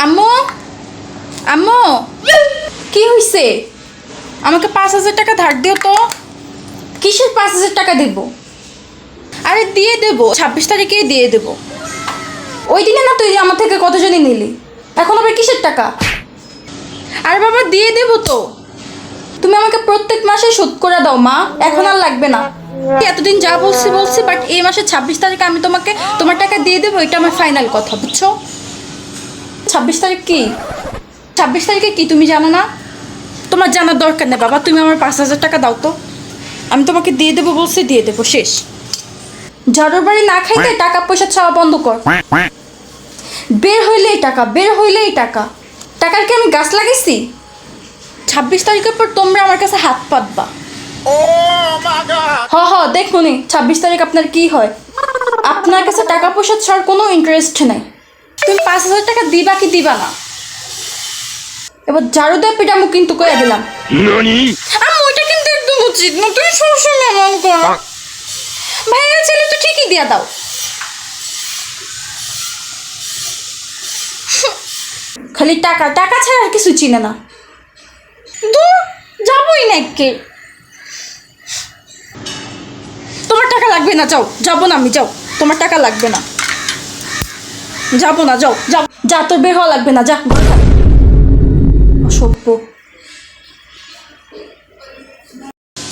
আম্মু, আম্মু, কি হয়েছে? আমাকে 5,000 টাকা ধার দিও তো। কিসের 5,000 টাকা দেব? আরে দিয়ে দেবো, 26 তারিখেই দিয়ে দেবো। ওই দিনে না তুই আমার থেকে কত জানি নিলি, এখন আবার কিসের টাকা? আরে বাবা দিয়ে দেবো তো। তুমি আমাকে প্রত্যেক মাসে শোধ করে দাও মা, এখন আর লাগবে না। এতদিন যা বলছি বলছি, বাট এই মাসে 26 তারিখে আমি তোমাকে তোমার টাকা দিয়ে দেবো, এটা আমার ফাইনাল কথা, বুঝছো? 26 তারিখ কি? 26 তারিখে কি তুমি জানো না? তোমার জানার দরকার নেই বাবা, তুমি আমার 5,000 টাকা দাও তো। আমি তোমাকে দিয়ে দেবো বলছি, দিয়ে দেবো, শেষ। ঝাড়ুর বাড়ি না খাইতে টাকা পয়সা চাওয়া বন্ধ কর। বের হইলেই টাকা, বের হইলেই টাকা। টাকার কি আমি গাছ লাগাইছি? 26 তারিখের পর তোমরা আমার কাছে হাত পাতবা। হ হ দেখুনি 26 তারিখ আপনার কি হয়। আপনার কাছে টাকা পয়সা ছাড়ার কোনো ইন্টারেস্ট নেই। তুমি 5,000 টাকা দিবা কি দিবা না? এবার ঝাড়ু দিয়ে পিটামু কিন্তু কয়ে দিলাম। আমি ওইটা কিন্তু একদম উচিত না, তুমি সবসময় এমন করো। ভাইয়া ছেলে তো ঠিকই দিয়া দাও। খালি টাকা টাকা ছাড়া আর কিছু চিনে না। দূর যাবোই না কে। তোমার টাকা লাগবে না, যাও। যাবো না আমি, যাও। তোমার টাকা লাগবে না, যাবো না, যাও যাও। যা, তোর বের হওয়া লাগবে না, যা। অসভ্য।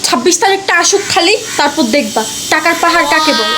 26 তারিখটা আসুক খালি, তারপর দেখবা টাকার পাহাড় কাকে বলে।